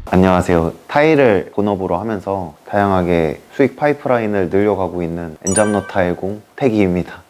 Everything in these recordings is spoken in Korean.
안녕하세요. 타일을 본업으로 하면서 다양하게 수익 파이프라인을 늘려가고 있는 엔잡노 타일공 태기입니다.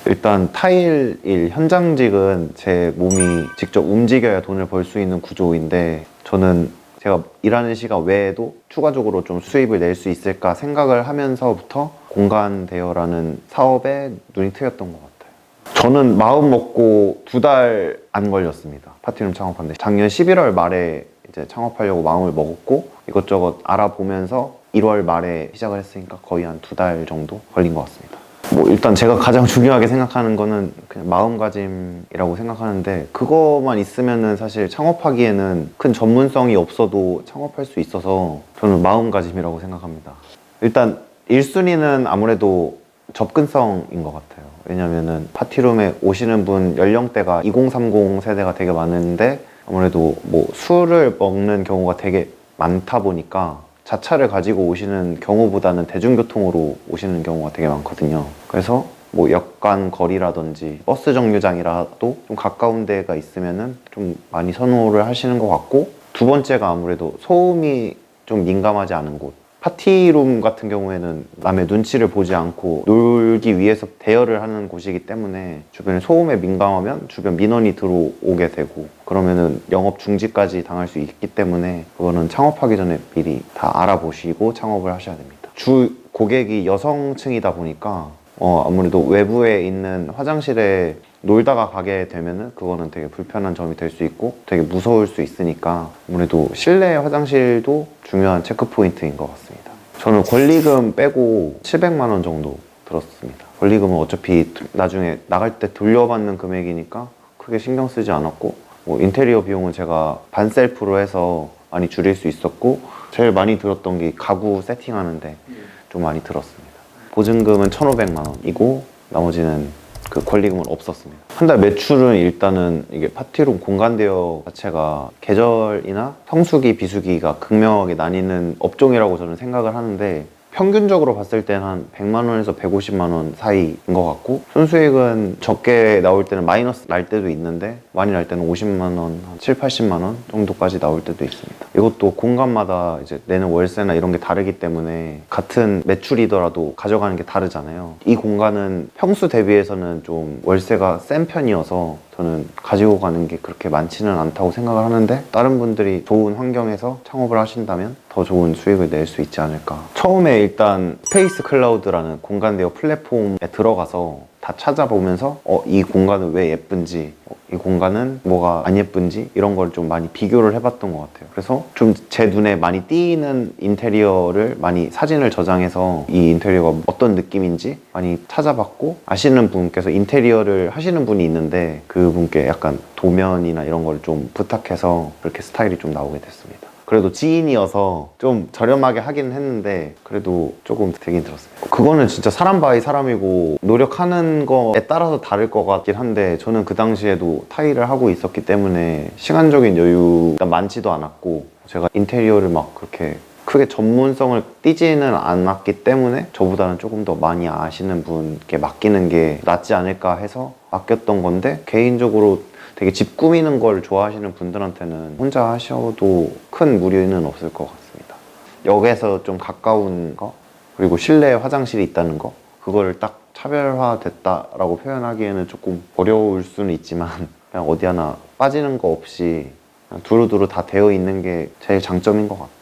일단 타일 일 현장직은 제 몸이 직접 움직여야 돈을 벌 수 있는 구조인데, 저는 제가 일하는 시간 외에도 추가적으로 좀 수입을 낼 수 있을까 생각을 하면서부터 공간 대여라는 사업에 눈이 트였던 것 같아요. 저는 마음 먹고 2달 안 걸렸습니다. 파티룸 창업하는데 작년 11월 말에 이제 창업하려고 마음을 먹었고, 이것저것 알아보면서 1월 말에 시작을 했으니까 거의 한 2달 정도 걸린 것 같습니다. 일단 제가 가장 중요하게 생각하는 거는 그냥 마음가짐이라고 생각하는데, 그거만 있으면은 사실 창업하기에는 큰 전문성이 없어도 창업할 수 있어서 저는 마음가짐이라고 생각합니다. 일단 1순위는 아무래도 접근성인 것 같아요. 왜냐면은 파티룸에 오시는 분 연령대가 2030 세대가 되게 많은데, 아무래도 술을 먹는 경우가 되게 많다 보니까 자차를 가지고 오시는 경우보다는 대중교통으로 오시는 경우가 되게 많거든요. 그래서 역간 거리라든지 버스 정류장이라도 좀 가까운 데가 있으면은 좀 많이 선호를 하시는 것 같고, 두 번째가 아무래도 소음이 좀 민감하지 않은 곳. 파티룸 같은 경우에는 남의 눈치를 보지 않고 놀기 위해서 대여를 하는 곳이기 때문에 주변에 소음에 민감하면 주변 민원이 들어오게 되고, 그러면은 영업 중지까지 당할 수 있기 때문에 그거는 창업하기 전에 미리 다 알아보시고 창업을 하셔야 됩니다. 주 고객이 여성층이다 보니까 아무래도 외부에 있는 화장실에 놀다가 가게 되면은 그거는 되게 불편한 점이 될 수 있고 되게 무서울 수 있으니까, 아무래도 실내 화장실도 중요한 체크 포인트인 것 같습니다. 저는 권리금 빼고 700만 원 정도 들었습니다. 권리금은 어차피 나중에 나갈 때 돌려받는 금액이니까 크게 신경 쓰지 않았고, 인테리어 비용은 제가 반셀프로 해서 많이 줄일 수 있었고, 제일 많이 들었던 게 가구 세팅하는데 좀 많이 들었습니다. 보증금은 1,500만 원이고 나머지는 그 권리금은 없었습니다. 한 달 매출은 일단은 이게 파티룸 공간 대여 자체가 계절이나 성수기, 비수기가 극명하게 나뉘는 업종이라고 저는 생각을 하는데, 평균적으로 봤을 때는 한 100만 원에서 150만 원 사이인 것 같고, 순수익은 적게 나올 때는 마이너스 날 때도 있는데 많이 날 때는 50만 원, 한 7, 80만 원 정도까지 나올 때도 있습니다. 이것도 공간마다 이제 내는 월세나 이런 게 다르기 때문에 같은 매출이더라도 가져가는 게 다르잖아요. 이 공간은 평수 대비해서는 좀 월세가 센 편이어서 저는 가지고 가는 게 그렇게 많지는 않다고 생각을 하는데, 다른 분들이 좋은 환경에서 창업을 하신다면 더 좋은 수익을 낼 수 있지 않을까. 처음에 일단 스페이스 클라우드라는 공간 대여 플랫폼에 들어가서 다 찾아보면서 이 공간은 왜 예쁜지, 이 공간은 뭐가 안 예쁜지, 이런 걸 좀 많이 비교를 해봤던 것 같아요. 그래서 좀 제 눈에 많이 띄는 인테리어를 많이 사진을 저장해서 이 인테리어가 어떤 느낌인지 많이 찾아봤고, 아시는 분께서 인테리어를 하시는 분이 있는데 그분께 약간 도면이나 이런 걸 좀 부탁해서 그렇게 스타일이 좀 나오게 됐습니다. 그래도 지인이어서 좀 저렴하게 하긴 했는데 그래도 조금 되긴 들었습니다. 그거는 진짜 사람 바이 사람이고 노력하는 거에 따라서 다를 것 같긴 한데, 저는 그 당시에도 타일을 하고 있었기 때문에 시간적인 여유가 많지도 않았고, 제가 인테리어를 막 그렇게 크게 전문성을 띄지는 않았기 때문에 저보다는 조금 더 많이 아시는 분께 맡기는 게 낫지 않을까 해서 맡겼던 건데, 개인적으로 되게 집 꾸미는 걸 좋아하시는 분들한테는 혼자 하셔도 큰 무리는 없을 것 같습니다. 역에서 좀 가까운 거, 그리고 실내에 화장실이 있다는 거, 그거를 딱 차별화됐다라고 표현하기에는 조금 어려울 수는 있지만, 그냥 어디 하나 빠지는 거 없이 그냥 두루두루 다 되어 있는 게 제일 장점인 것 같아요.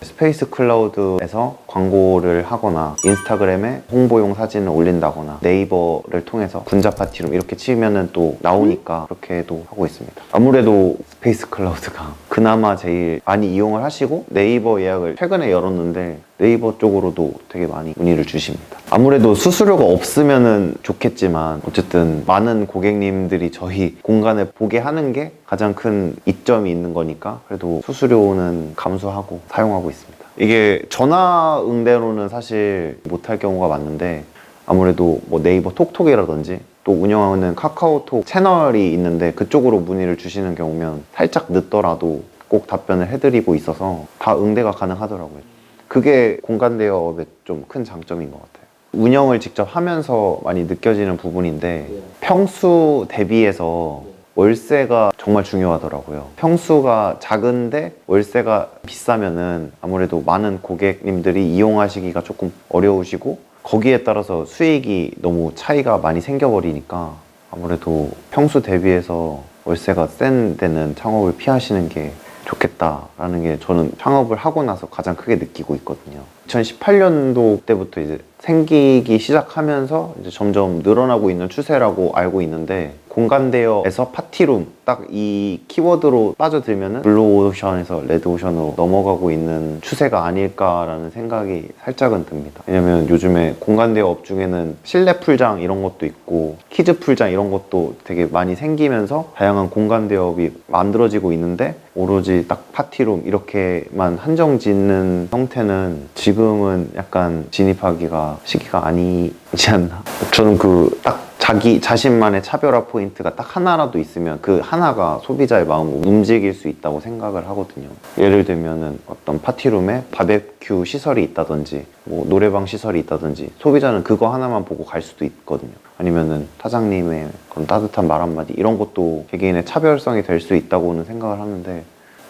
스페이스 클라우드에서 광고를 하거나 인스타그램에 홍보용 사진을 올린다거나 네이버를 통해서 군자 파티룸 이렇게 치면은 또 나오니까 그렇게도 하고 있습니다. 아무래도 스페이스 클라우드가 그나마 제일 많이 이용을 하시고, 네이버 예약을 최근에 열었는데 네이버 쪽으로도 되게 많이 문의를 주십니다. 아무래도 수수료가 없으면 좋겠지만 어쨌든 많은 고객님들이 저희 공간을 보게 하는 게 가장 큰 이점이 있는 거니까 그래도 수수료는 감수하고 사용하고 있습니다. 이게 전화 응대로는 사실 못할 경우가 많은데, 아무래도 네이버 톡톡이라든지 또 운영하는 카카오톡 채널이 있는데 그쪽으로 문의를 주시는 경우면 살짝 늦더라도 꼭 답변을 해드리고 있어서 다 응대가 가능하더라고요. 그게 공간 대여업의 좀 큰 장점인 것 같아요. 운영을 직접 하면서 많이 느껴지는 부분인데, 평수 대비해서 월세가 정말 중요하더라고요. 평수가 작은데 월세가 비싸면은 아무래도 많은 고객님들이 이용하시기가 조금 어려우시고 거기에 따라서 수익이 너무 차이가 많이 생겨버리니까 아무래도 평수 대비해서 월세가 센 데는 창업을 피하시는 게 좋겠다라는 게 저는 창업을 하고 나서 가장 크게 느끼고 있거든요. 2018년도 때부터 이제 생기기 시작하면서 이제 점점 늘어나고 있는 추세라고 알고 있는데 공간대여에서 파티룸 딱 이 키워드로 빠져들면은 블루오션에서 레드오션으로 넘어가고 있는 추세가 아닐까라는 생각이 살짝은 듭니다. 왜냐면 요즘에 공간대여 업 중에는 실내 풀장 이런 것도 있고 키즈 풀장 이런 것도 되게 많이 생기면서 다양한 공간대여업이 만들어지고 있는데 오로지 딱 파티룸 이렇게만 한정 짓는 형태는 지금은 약간 진입하기가 시기가 아니지 않나. 저는 그 딱 자기 자신만의 차별화 포인트가 딱 하나라도 있으면 그 하나가 소비자의 마음을 움직일 수 있다고 생각을 하거든요. 예를 들면은 어떤 파티룸에 바베큐 시설이 있다든지 뭐 노래방 시설이 있다든지 소비자는 그거 하나만 보고 갈 수도 있거든요. 아니면은 사장님의 그런 따뜻한 말 한마디 이런 것도 개개인의 차별성이 될 수 있다고는 생각을 하는데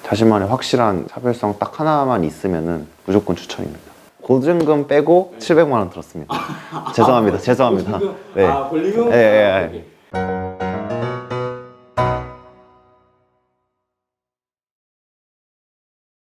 자신만의 확실한 차별성 딱 하나만 있으면은 무조건 추천입니다. 보증금 빼고 700만 원 들었습니다. 죄송합니다. 죄송합니다. 보증금? 네. 아, 권리금? 예, 예, 아, 예. 오케이.